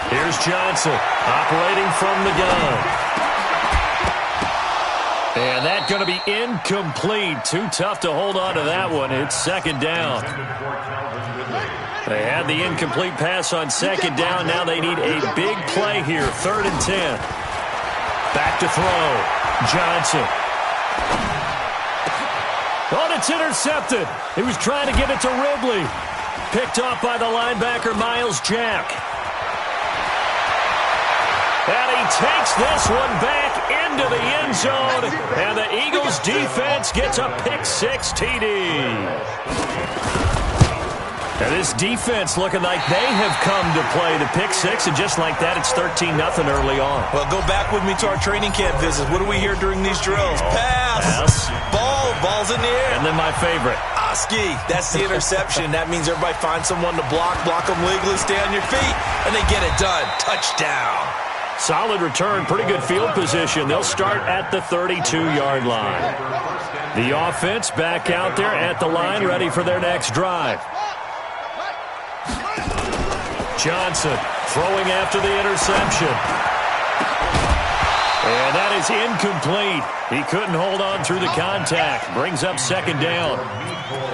Here's Johnson operating from the gun. And that's going to be incomplete. Too tough to hold on to that one. It's second down. They had the incomplete pass on second down. Now they need a big play here. 3rd and 10. Back to throw. Johnson. Oh, it's intercepted. He was trying to get it to Ridley. Picked off by the linebacker, Miles Jack. And he takes this one back into the end zone. And the Eagles defense gets a pick-6 TD. Now this defense looking like they have come to play the pick-6, and just like that, it's 13-0 early on. Well, go back with me to our training camp visits. What do we hear during these drills? Pass. Ball's in the air. And then my favorite. Oski. That's the interception. That means everybody finds someone to block them legally, stay on your feet, and they get it done. Touchdown. Solid return, pretty good field position. They'll start at the 32-yard line. The offense back out there at the line, ready for their next drive. Johnson throwing after the interception. And that is incomplete. He couldn't hold on through the contact. Brings up second down.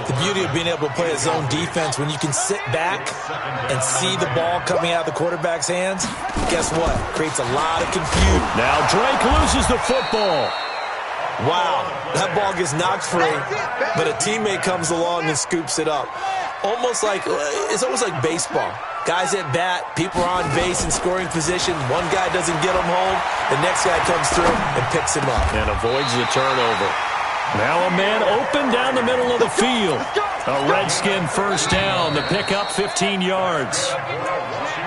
The beauty of being able to play a zone defense, when you can sit back and see the ball coming out of the quarterback's hands, guess what? Creates a lot of confusion. Now Drake loses the football. Wow, that ball gets knocked free, but a teammate comes along and scoops it up. It's almost like baseball. Guys at bat, people are on base in scoring position. One guy doesn't get him home. The next guy comes through and picks him up. And avoids the turnover. Now a man open down the middle of the field. A Redskin first down. The pickup 15 yards.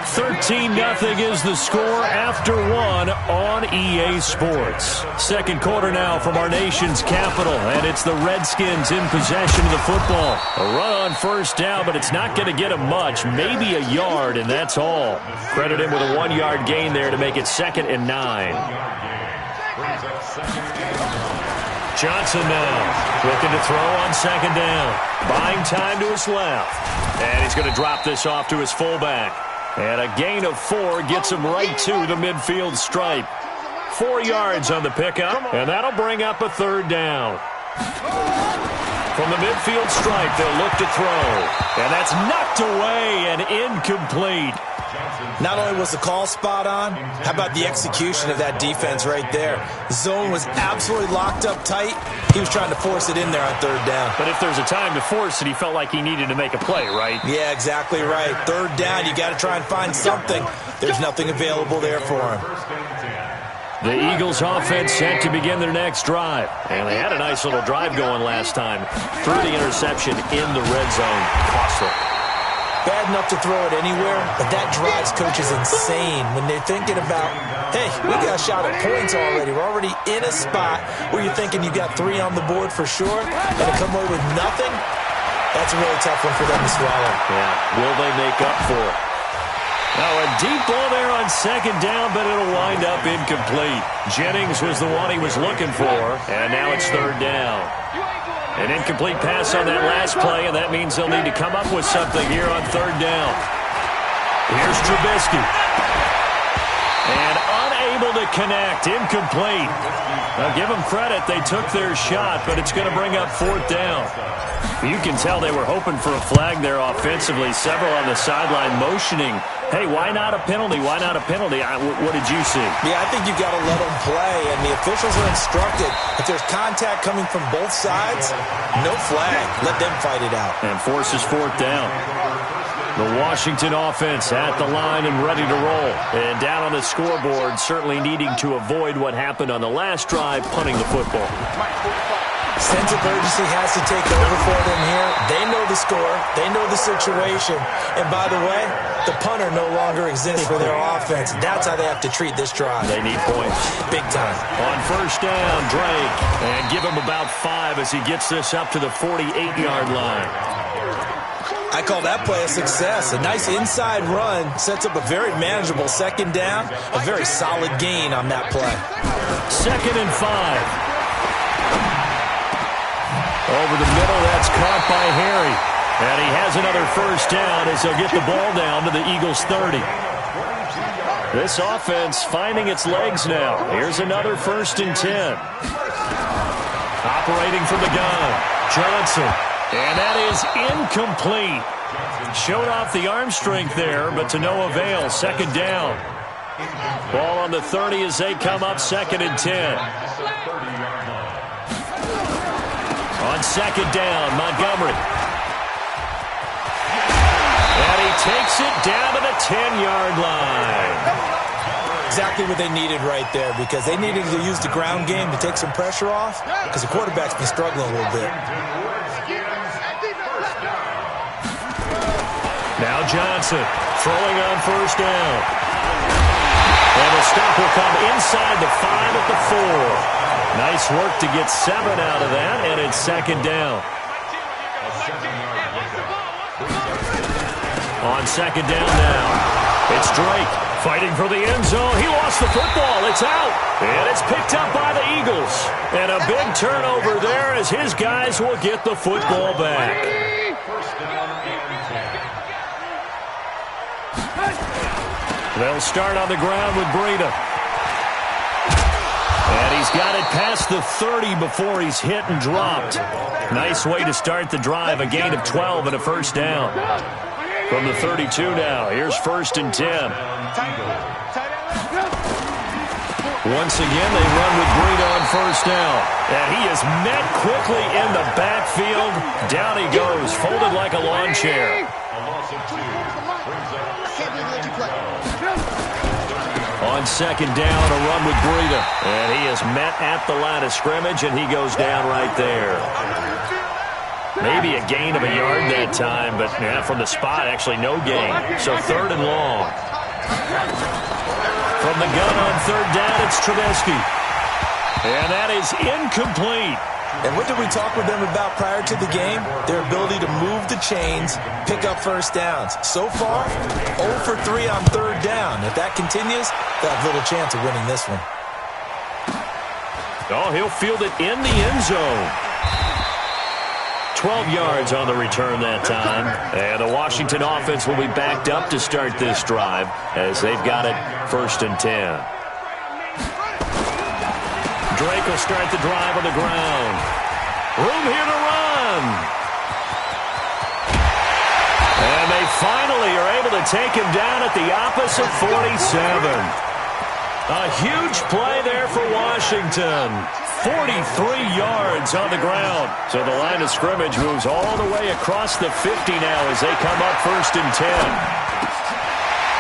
13-0 is the score after one on EA Sports. Second quarter now from our nation's capital, and it's the Redskins in possession of the football. A run on first down, but it's not going to get him much. Maybe a yard, and that's all. Credit him with a 1-yard gain there to make it 2nd and 9. Johnson now looking to throw on second down. Buying time to his left. And he's going to drop this off to his fullback. And a gain of 4 gets him right to the midfield stripe. 4 yards on the pickup, and that'll bring up a 3rd down. From the midfield stripe, they'll look to throw. And that's knocked away and incomplete. Not only was the call spot on, how about the execution of that defense right there? The zone was absolutely locked up tight. He was trying to force it in there on 3rd down. But if there's a time to force it, he felt like he needed to make a play, right? Yeah, exactly right. 3rd down, you got to try and find something. There's nothing available there for him. The Eagles offense set to begin their next drive. And they had a nice little drive going last time. Threw the interception in the red zone. Costly. Bad enough to throw it anywhere, but that drives coaches insane when they're thinking about, hey, we got a shot at points already. We're already in a spot where you're thinking you got 3 on the board for sure, and to come away with nothing, that's a really tough one for them to swallow. Yeah, will they make up for it? Now a deep ball there on second down, but it'll wind up incomplete. Jennings was the one he was looking for, and now it's 3rd down. An incomplete pass on that last play, and that means they'll need to come up with something here on 3rd down. Here's Trubisky. And unable to connect. Incomplete. Now, give them credit. They took their shot, but it's going to bring up 4th down. You can tell they were hoping for a flag there offensively. Several on the sideline motioning. Hey, why not a penalty? Why not a penalty? What did you see? Yeah, I think you've got to let them play, and the officials are instructed. If there's contact coming from both sides, no flag. Let them fight it out. And forces 4th down. The Washington offense at the line and ready to roll. And down on the scoreboard, certainly needing to avoid what happened on the last drive, punting the football. Sense of urgency has to take over for them here. They know the score. They know the situation. And by the way, the punter no longer exists for their offense. That's how they have to treat this drive. They need points. Big time. On first down, Drake. And give him about 5 as he gets this up to the 48-yard line. I call that play a success. A nice inside run sets up a very manageable second down. A very solid gain on that play. 2nd and 5. Over the middle, that's caught by Harry. And he has another first down as he'll get the ball down to the Eagles' 30. This offense finding its legs now. Here's another 1st and 10. Operating from the gun, Johnson. And that is incomplete. Showed off the arm strength there, but to no avail. 2nd down. Ball on the 30 as they come up, 2nd and 10. On 2nd down, Montgomery. And he takes it down to the 10-yard line. Exactly what they needed right there, because they needed to use the ground game to take some pressure off, because the quarterback's been struggling a little bit. Now Johnson throwing on 1st down. And the stop will come inside the 5 at the 4. Nice work to get 7 out of that, and it's 2nd down. On 2nd down now, it's Drake fighting for the end zone. He lost the football. It's out, and it's picked up by the Eagles. And a big turnover there as his guys will get the football back. They'll start on the ground with Breida. And he's got it past the 30 before he's hit and dropped. Nice way to start the drive, a gain of 12 and a 1st down. From the 32 now, here's 1st and 10. Once again, they run with Breida on 1st down. And he is met quickly in the backfield. Down he goes, folded like a lawn chair. On 2nd down, a run with Breida. And he is met at the line of scrimmage, and he goes down right there. Maybe a gain of a yard that time, but from the spot, actually no gain. So 3rd and long. From the gun on 3rd down, it's Trubisky. And that is incomplete. And what did we talk with them about prior to the game? Their ability to move the chains, pick up 1st downs. So far, 0 for 3 on 3rd down. If that continues, they'll have little chance of winning this one. Oh, he'll field it in the end zone. 12 yards on the return that time. And the Washington offense will be backed up to start this drive as they've got it 1st and 10. Drake will start the drive on the ground. Room here to run. And they finally are able to take him down at the opposite 47. A huge play there for Washington. 43 yards on the ground. So the line of scrimmage moves all the way across the 50 now as they come up 1st and 10.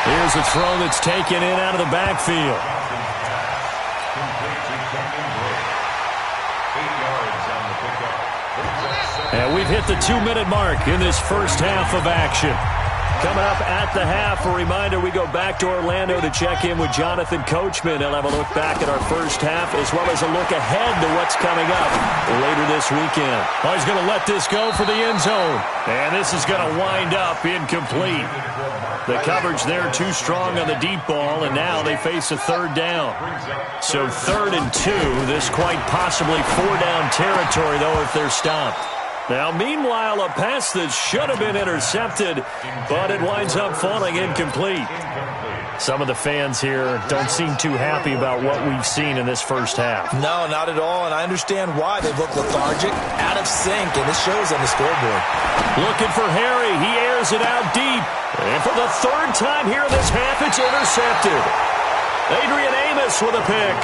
Here's a throw that's taken in out of the backfield. And we've hit the 2-minute mark in this first half of action. Coming up at the half, a reminder, we go back to Orlando to check in with Jonathan Coachman. He'll have a look back at our first half as well as a look ahead to what's coming up later this weekend. Oh, he's going to let this go for the end zone. And this is going to wind up incomplete. The coverage there too strong on the deep ball, and now they face a 3rd down. So 3rd and 2, this quite possibly 4-down territory, though, if they're stopped. Now, meanwhile, a pass that should have been intercepted, but it winds up falling incomplete. Some of the fans here don't seem too happy about what we've seen in this first half. No, not at all, and I understand why. They look lethargic, out of sync, and it shows on the scoreboard. Looking for Harry. He airs it out deep. And for the 3rd time here in this half, it's intercepted. Adrian Amos with a pick.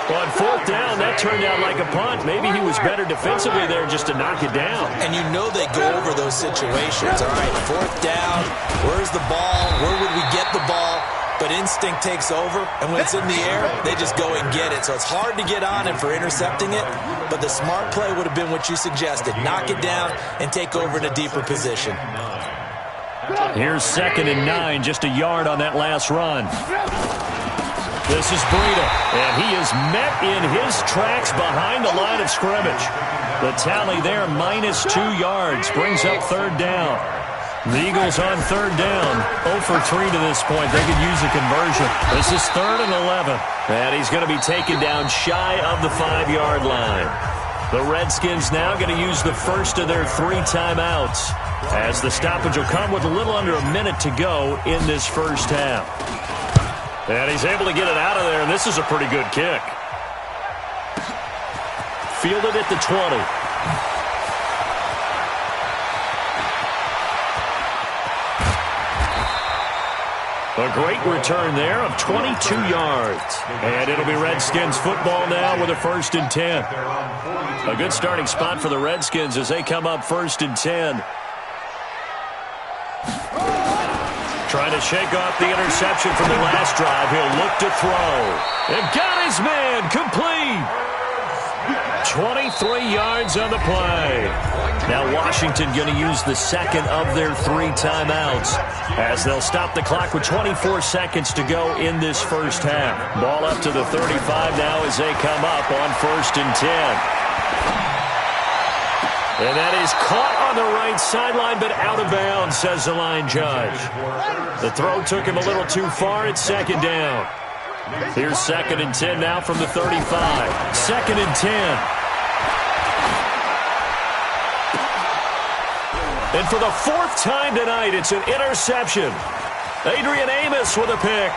On 4th down, that turned out like a punt. Maybe he was better defensively there just to knock it down. And you know they go over those situations. All right, 4th down, where's the ball? Where would we get the ball? But instinct takes over, and when it's in the air, they just go and get it. So it's hard to get on him for intercepting it, but the smart play would have been what you suggested. Knock it down and take over in a deeper position. Here's 2nd and 9, just a yard on that last run. This is Breida, and he is met in his tracks behind the line of scrimmage. The tally there, -2 yards, brings up 3rd down. The Eagles on 3rd down, 0 for 3 to this point. They could use a conversion. This is 3rd and 11, and he's going to be taken down shy of the 5-yard line. The Redskins now going to use the first of their 3 timeouts, as the stoppage will come with a little under a minute to go in this first half. And he's able to get it out of there, and this is a pretty good kick. Fielded at the 20. A great return there of 22 yards. And it'll be Redskins football now with a 1st and 10. A good starting spot for the Redskins as they come up 1st and 10. Trying to shake off the interception from the last drive. He'll look to throw. And got his man complete. 23 yards on the play. Now Washington going to use the second of their 3 timeouts as they'll stop the clock with 24 seconds to go in this first half. Ball up to the 35 now as they come up on 1st and 10. And that is caught on the right sideline, but out of bounds, says the line judge. The throw took him a little too far. It's 2nd down. Here's 2nd and 10 now from the 35. 2nd and 10. And for the 4th time tonight, it's an interception. Adrian Amos with a pick.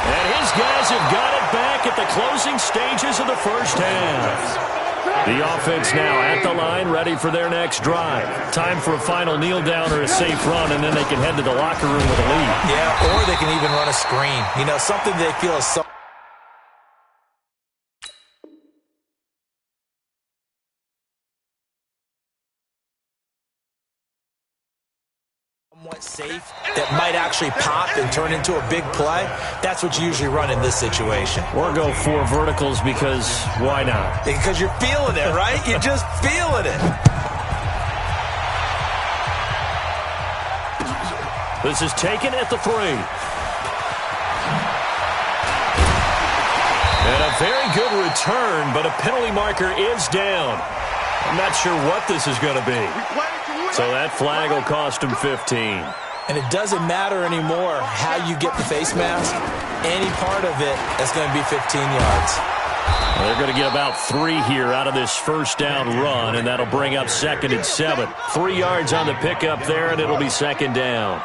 And his guys have got it back at the closing stages of the first half. The offense now at the line, ready for their next drive. Time for a final kneel down or a safe run, and then they can head to the locker room with a lead. Yeah, or they can even run a screen. You know, something they feel is so somewhat safe that might actually pop and turn into a big play. That's what you usually run in this situation. Or go 4 verticals because why not? Because you're feeling it, right? You're just feeling it. This is taken at the 3. And a very good return, but a penalty marker is down. I'm not sure what this is going to be. So that flag will cost him 15. And it doesn't matter anymore how you get the face mask. Any part of it is going to be 15 yards. Well, they're going to get about 3 here out of this first down run, and that'll bring up 2nd and 7. 3 yards on the pickup there, and it'll be 2nd down.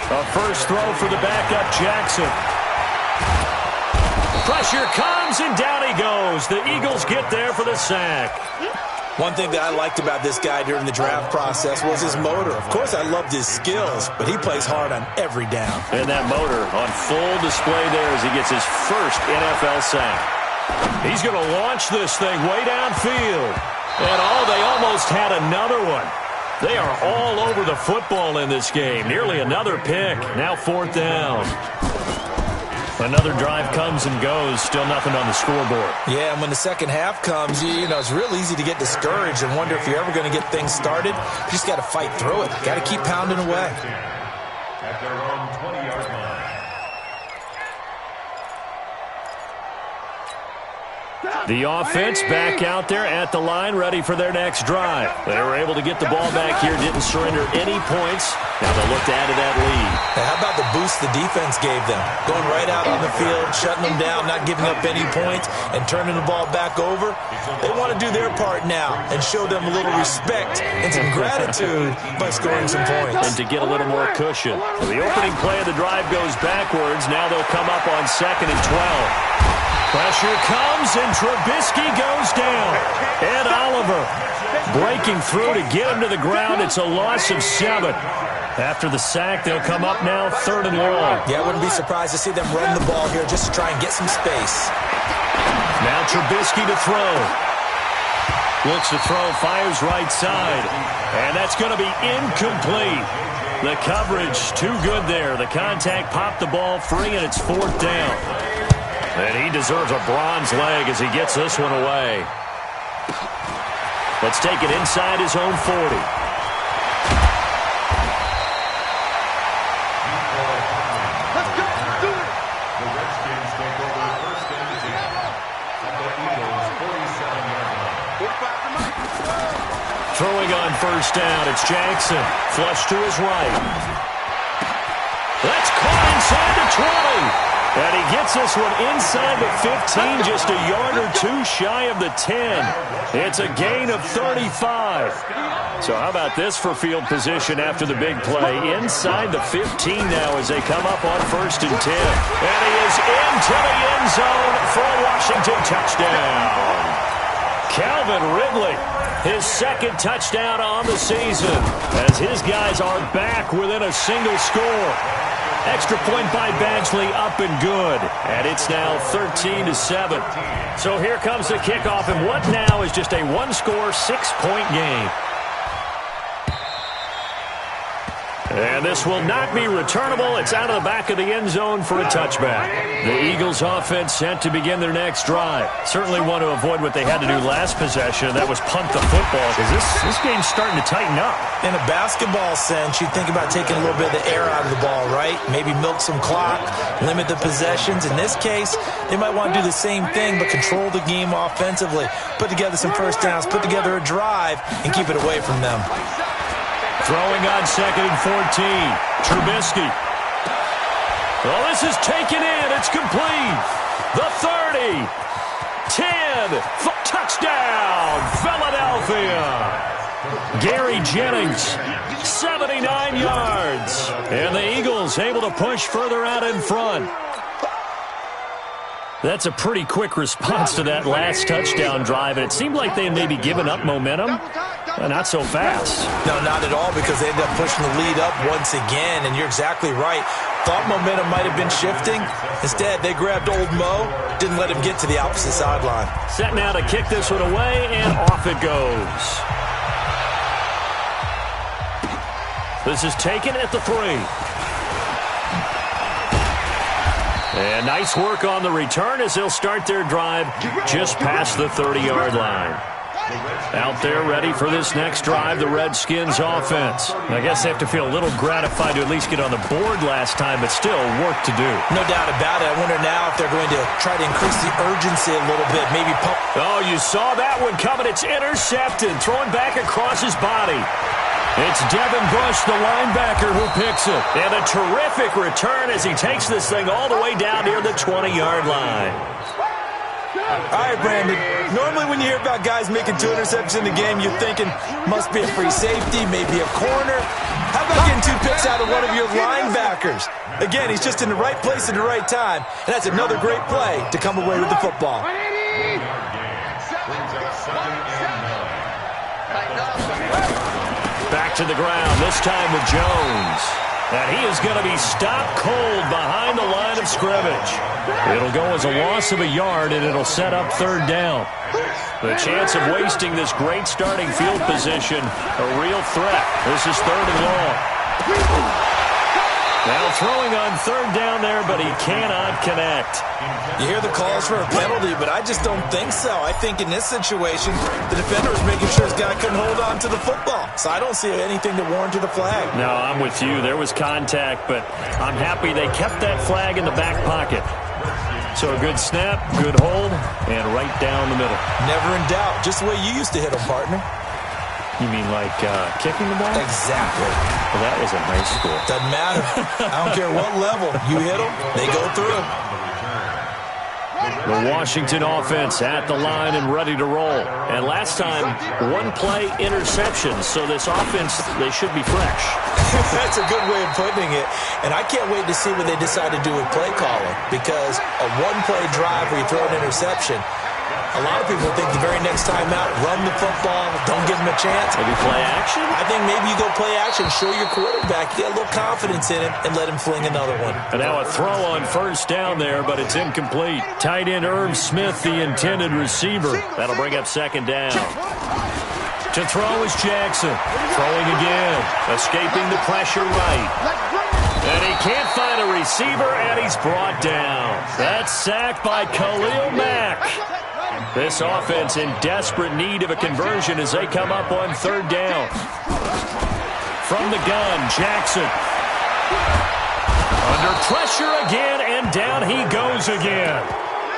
A first throw for the backup, Jackson. Pressure comes, and down he goes. The Eagles get there for the sack. One thing that I liked about this guy during the draft process was his motor. Of course, I loved his skills, but he plays hard on every down. And that motor on full display there as he gets his first NFL sack. He's going to launch this thing way downfield. And they almost had another one. They are all over the football in this game. Nearly another pick. Now 4th down. Another drive comes and goes. Still nothing on the scoreboard. Yeah, and when the second half comes, you know, it's real easy to get discouraged and wonder if you're ever going to get things started. You just got to fight through it. Got to keep pounding away. At their own 20-yard line. The offense back out there at the line, ready for their next drive. They were able to get the ball back here, didn't surrender any points. Now they'll look to add to that lead. Now, how about the boost the defense gave them? Going right out on the field, shutting them down, not giving up any points, and turning the ball back over. They want to do their part now and show them a little respect and some gratitude by scoring some points. And to get a little more cushion. So the opening play of the drive goes backwards. Now they'll come up on 2nd and 12. Pressure comes, and Trubisky goes down. Ed Oliver breaking through to get him to the ground. It's a loss of 7. After the sack, they'll come up now 3rd and long. Yeah, I wouldn't be surprised to see them run the ball here just to try and get some space. Now Trubisky to throw. Looks to throw, fires right side. And that's going to be incomplete. The coverage too good there. The contact popped the ball free, and it's 4th down. And he deserves a bronze leg as he gets this one away. Let's take it inside his own 40. Let's go. Do it. The Redskins take over first and 10. At the Eagles' 47-yard line. Throwing on first down, it's Jackson. Flush to his right. That's caught inside the 20. And he gets this one inside the 15, just a yard or two shy of the 10. It's a gain of 35. So how about this for field position after the big play? Inside the 15 now as they come up on 1st and 10. And he is into the end zone for a Washington touchdown. Calvin Ridley, his second touchdown on the season, as his guys are back within a single score. Extra point by Badgley, up and good. And it's now 13-7. So here comes the kickoff, and what now is just a one-score, 6-point game. And this will not be returnable. It's out of the back of the end zone for a touchback. The Eagles offense set to begin their next drive. Certainly want to avoid what they had to do last possession. That was punt the football, because this game's starting to tighten up. In a basketball sense, you think about taking a little bit of the air out of the ball, right? Maybe milk some clock, limit the possessions. In this case, they might want to do the same thing, but control the game offensively. Put together some first downs, put together a drive, and keep it away from them. Throwing on 2nd and 14. Trubisky. Well, this is taken in. It's complete. The 30. 10. Touchdown, Philadelphia. Gary Jennings, 79 yards. And the Eagles able to push further out in front. That's a pretty quick response to that last touchdown drive, and it seemed like they had maybe given up momentum. Not so fast. No, not at all, because they ended up pushing the lead up once again, and you're exactly right. Thought momentum might have been shifting. Instead, they grabbed old Mo, didn't let him get to the opposite sideline. Set now to kick this one away, and off it goes. This is taken at the 3. And nice work on the return as they'll start their drive just past the 30-yard line. Out there ready for this next drive, the Redskins offense. I guess they have to feel a little gratified to at least get on the board last time, but still work to do. No doubt about it. I wonder now if they're going to try to increase the urgency a little bit, maybe pump. Oh, you saw that one coming. It's intercepted, thrown back across his body. It's Devin Bush, the linebacker, who picks it. And a terrific return as he takes this thing all the way down near the 20-yard line. All right, Brandon. Normally when you hear about guys making 2 interceptions in the game, you're thinking must be a free safety, maybe a corner. How about getting 2 picks out of one of your linebackers? Again, he's just in the right place at the right time. And that's another great play to come away with the football. Back to the ground, this time with Jones. And he is going to be stopped cold behind the line of scrimmage. It'll go as a loss of a yard, and it'll set up 3rd down. The chance of wasting this great starting field position, a real threat. This is 3rd and long. Now throwing on 3rd down there, but he cannot connect. You hear the calls for a penalty, but I just don't think so. I think in this situation, the defender was making sure his guy couldn't hold on to the football. So I don't see anything to warrant to the flag. No, I'm with you. There was contact, but I'm happy they kept that flag in the back pocket. So a good snap, good hold, and right down the middle. Never in doubt. Just the way you used to hit them, partner. You mean like kicking the ball? Exactly. Well, that was in high school. Doesn't matter. I don't care what level. You hit them, they go through. The Washington offense at the line and ready to roll. And last time, 1 play interception. So this offense, they should be fresh. That's a good way of putting it. And I can't wait to see what they decide to do with play calling. Because a 1-play drive where you throw an interception, a lot of people think the very next time out, run the football, don't give them a chance. Maybe play action? I think maybe you go play action, show your quarterback, get a little confidence in him, and let him fling another one. And now a throw on 1st down there, but it's incomplete. Tight end Irv Smith, the intended receiver. That'll bring up 2nd down. To throw is Jackson. Throwing again. Escaping the pressure right. And he can't find a receiver, and he's brought down. That's sacked by Khalil Mack. This offense in desperate need of a conversion as they come up on 3rd down. From the gun, Jackson. Under pressure again, and down he goes again.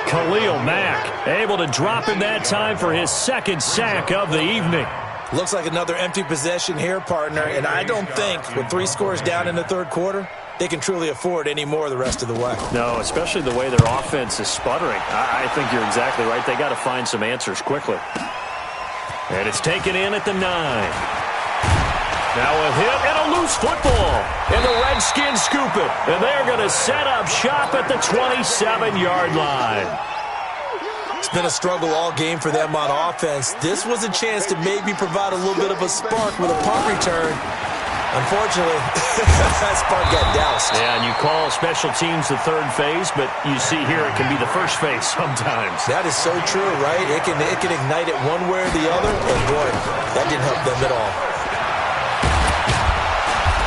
Khalil Mack able to drop him that time for his 2nd sack of the evening. Looks like another empty possession here, partner, and I don't think with 3 scores down in the 3rd quarter, they can truly afford any more the rest of the way. No, especially the way their offense is sputtering. I think you're exactly right. They got to find some answers quickly. And it's taken in at the 9. Now a hit and a loose football. And the Redskins scoop it. And they're going to set up shop at the 27-yard line. It's been a struggle all game for them on offense. This was a chance to maybe provide a little bit of a spark with a punt return. Unfortunately, that spark got doused. Yeah, and you call special teams the third phase, but you see here it can be the first phase sometimes. That is so true, right? It can ignite it one way or the other, and boy, that didn't help them at all.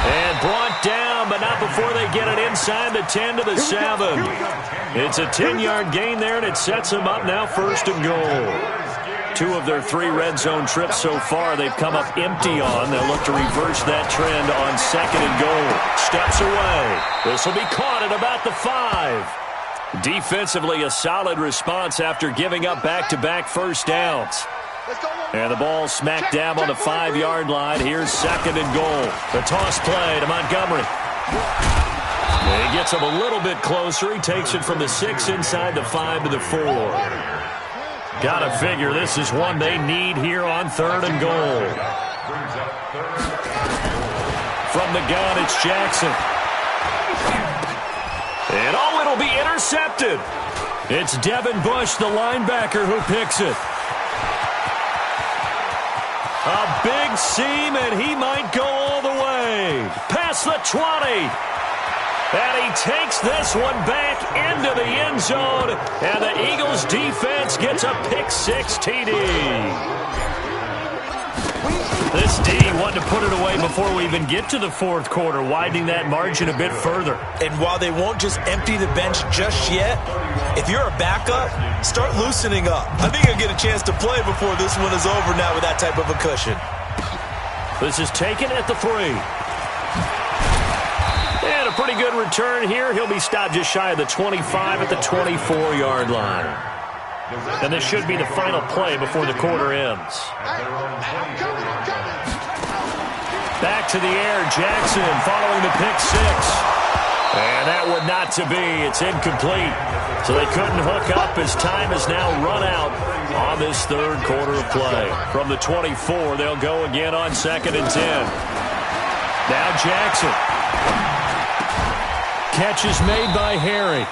And brought down, but not before they get it inside the 10 to the 7. It's a 10-yard gain there, and it sets them up now 1st and goal. 2 of their 3 red zone trips so far they've come up empty on. They'll look to reverse that trend on 2nd and goal. Steps away. This will be caught at about the 5. Defensively, a solid response after giving up back-to-back first downs. And the ball smack dab on the 5-yard line. Here's 2nd and goal. The toss play to Montgomery. And he gets him a little bit closer. He takes it from the 6 inside the 5 to the 4. Got to figure this is one they need here on 3rd and goal. From the gun, it's Jackson. And it'll be intercepted. It's Devin Bush, the linebacker, who picks it. A big seam, and he might go all the way. Past the 20. And he takes this one back into the end zone. And the Eagles defense gets a pick-6 TD. This D wanted to put it away before we even get to the 4th quarter, widening that margin a bit further. And while they won't just empty the bench just yet, if you're a backup, start loosening up. I think you'll get a chance to play before this one is over now with that type of a cushion. This is taken at the 3. And a pretty good return here. He'll be stopped just shy of the 25 at the 24-yard line. And this should be the final play before the quarter ends. Back to the air, Jackson following the pick-6. And that would not to be. It's incomplete. So they couldn't hook up as time has now run out on this 3rd quarter of play. From the 24, they'll go again on 2nd and 10. Now Jackson. Catch is made by Harry.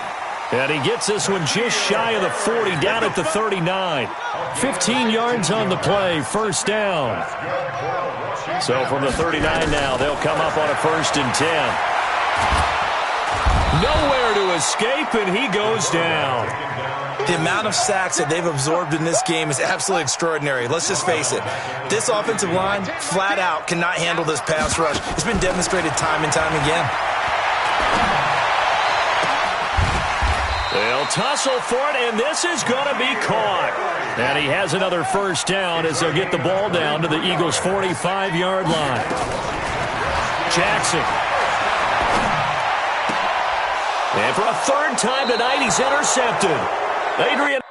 And he gets this one just shy of the 40, down at the 39. 15 yards on the play, 1st down. So from the 39 now, they'll come up on a 1st and 10. Nowhere to escape, and he goes down. The amount of sacks that they've absorbed in this game is absolutely extraordinary. Let's just face it. This offensive line, flat out, cannot handle this pass rush. It's been demonstrated time and time again. They'll tussle for it, and this is going to be caught. And he has another 1st down as they'll get the ball down to the Eagles' 45-yard line. Jackson. And for a 3rd time tonight, he's intercepted. Adrian.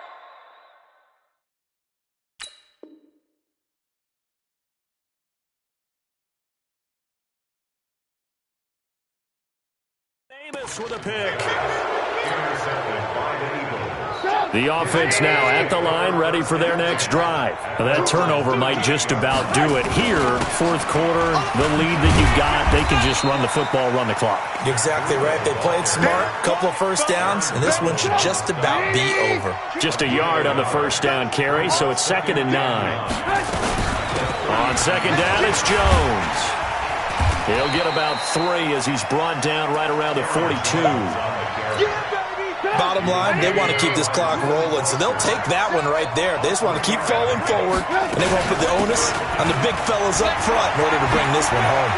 Amos with a pick. The offense now at the line, ready for their next drive. Now that turnover might just about do it here. 4th quarter, the lead that you got, they can just run the football, run the clock. You're exactly right. They played smart, couple of 1st downs, and this one should just about be over. Just a yard on the 1st down carry, so it's 2nd and 9. On 2nd down, it's Jones. He'll get about 3 as he's brought down right around the 42. Bottom line, they want to keep this clock rolling, so they'll take that one right there. They just want to keep falling forward, and they want to put the onus on the big fellas up front in order to bring this one home.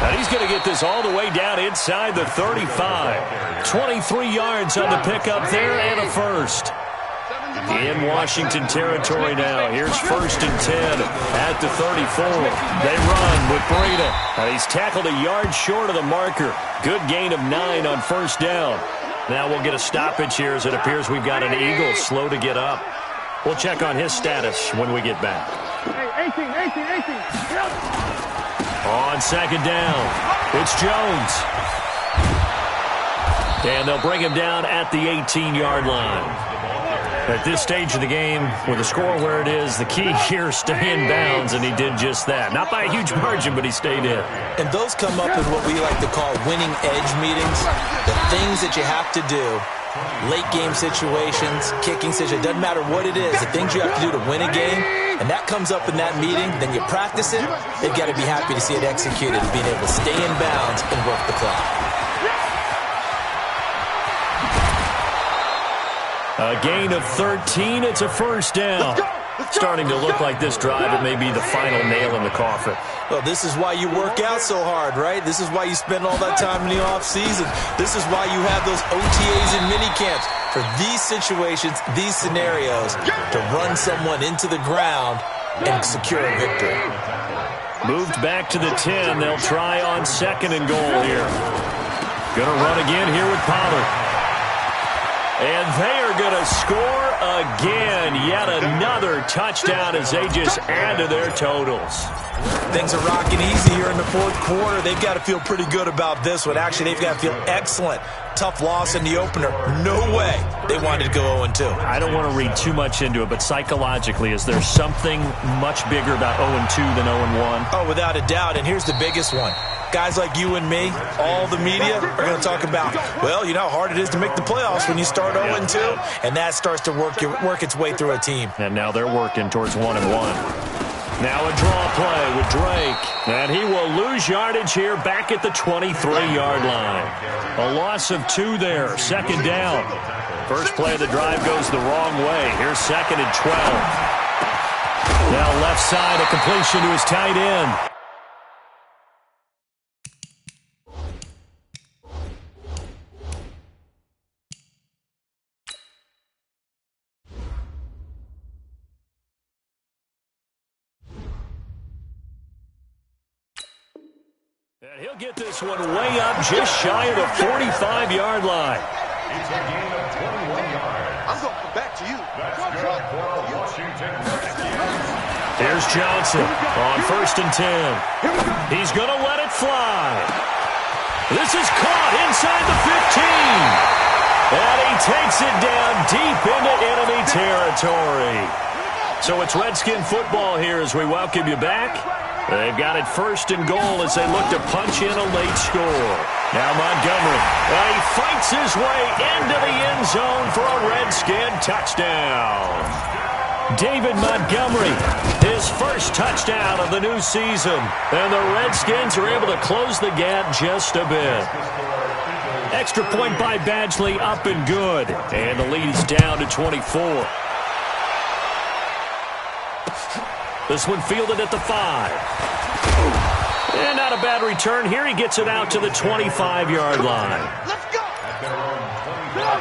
And he's going to get this all the way down inside the 35. 23 yards on the pickup there and a 1st. In Washington territory now. Here's 1st and 10 at the 34. They run with Breida. And he's tackled a yard short of the marker. Good gain of 9 on 1st down. Now we'll get a stoppage here as it appears we've got an Eagle slow to get up. We'll check on his status when we get back. On second down, it's Jones. And they'll bring him down at the 18-yard line. At this stage of the game, with the score where it is, the key here is stay in bounds, and he did just that. Not by a huge margin, but he stayed in. And those come up in what we like to call winning edge meetings. The things that you have to do, late game situations, kicking situations, doesn't matter what it is, the things you have to do to win a game, and that comes up in that meeting, then you practice it, they've got to be happy to see it executed, being able to stay in bounds and work the clock. A gain of 13. It's a first down. Starting to look like this drive, it may be the final nail in the coffin. Well, this is why you work out so hard, right? This is why you spend all that time in the offseason. This is why you have those OTAs and mini camps. For these situations, these scenarios, to run someone into the ground and secure a victory. Moved back to the 10. They'll try on second and goal here. Gonna run again here with Pollard. And they are going to score again. Yet another touchdown as they just add to their totals. Things are rocking easy here in the fourth quarter. They've got to feel pretty good about this one. Actually, they've got to feel excellent. Tough loss in the opener. No way they wanted to go 0-2. I don't want to read too much into it, but psychologically, is there something much bigger about 0-2 than 0-1? Oh, without a doubt. And here's the biggest one. Guys like you and me, all the media, are going to talk about, well, you know how hard it is to make the playoffs when you start 0-2, and that starts to work its way through a team. And now they're working towards 1-1. Now a draw play with Drake, and he will lose yardage here back at the 23-yard line. A loss of 2 there, second down. First play of the drive goes the wrong way. Here's second and 12. Now left side, a completion to his tight end. And he'll get this one way up just shy of the 45-yard line. It's a gain of 21 yards. I'm going back to you. That's good for Washington Redskins. Here's Johnson on first and 10. He's going to let it fly. This is caught inside the 15. And he takes it down deep into enemy territory. So it's Redskin football here as we welcome you back. They've got it first and goal as they look to punch in a late score. Now Montgomery. He fights his way into the end zone for a Redskin touchdown. David Montgomery, his first touchdown of the new season. And the Redskins are able to close the gap just a bit. Extra point by Badgley, up and good. And the lead is down to 24. This one fielded at the 5. And not a bad return here. He gets it out to the 25-yard line. Let's go.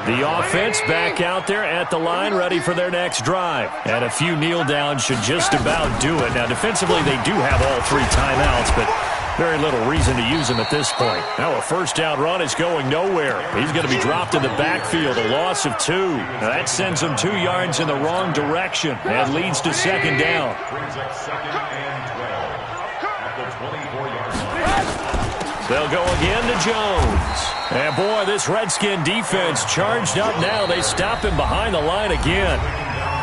The offense back out there at the line, ready for their next drive. And a few kneel downs should just about do it. Now, defensively, they do have all 3 timeouts, but very little reason to use them at this point. Now a first down run is going nowhere. He's going to be dropped in the backfield, a loss of 2. Now that sends him 2 yards in the wrong direction and leads to second down. Brings up second and 12 at the 24-yard line. They'll go again to Jones. And boy, this Redskin defense charged up now. They stop him behind the line again.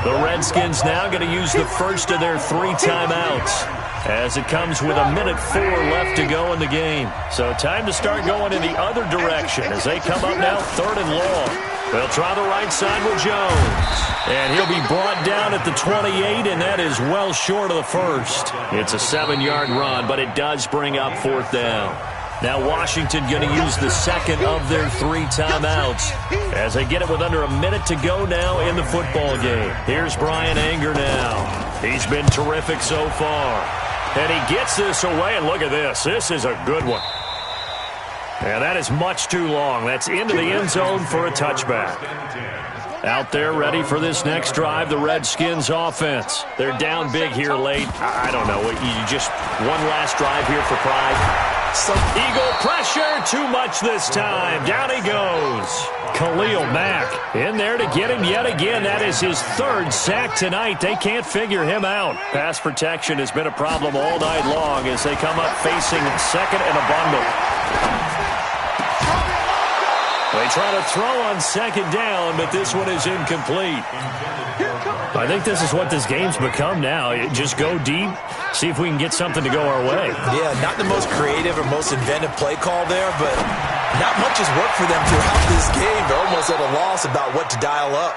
The Redskins now going to use the first of their 3 timeouts, as it comes with 1:04 left to go in the game. So time to start going in the other direction as they come up now 3rd and long. They'll try the right side with Jones. And he'll be brought down at the 28, and that is well short of the first. It's a 7-yard run, but it does bring up 4th down. Now Washington going to use the second of their 3 timeouts as they get it with under 1 minute to go now in the football game. Here's Brian Anger now. He's been terrific so far. And he gets this away, and look at this. This is a good one. And that is much too long. That's into the end zone for a touchback. Out there ready for this next drive, the Redskins offense. They're down big here late. I don't know. You just one last drive here for pride. Eagle pressure, too much this time. Down he goes. Khalil Mack in there to get him yet again. That is his third sack tonight. They can't figure him out. Pass protection has been a problem all night long as they come up facing second and a bundle. They try to throw on second down, but this one is incomplete. I think this is what this game's become now. Just go deep, see if we can get something to go our way. Yeah, not the most creative or most inventive play call there, but not much has worked for them throughout this game. They're almost at a loss about what to dial up.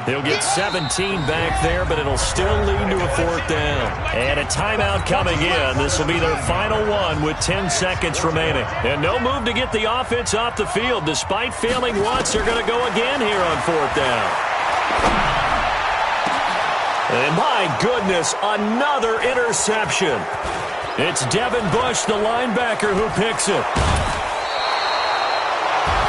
He'll get 17 back there, but it'll still lead to a fourth down. And a timeout coming in. This will be their final one with 10 seconds remaining. And no move to get the offense off the field. Despite failing once, they're going to go again here on fourth down. And my goodness, another interception. It's Devin Bush, the linebacker, who picks it.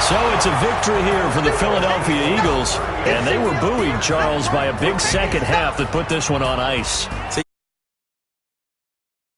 So it's a victory here for the Philadelphia Eagles. And they were buoyed, Charles, by a big second half that put this one on ice.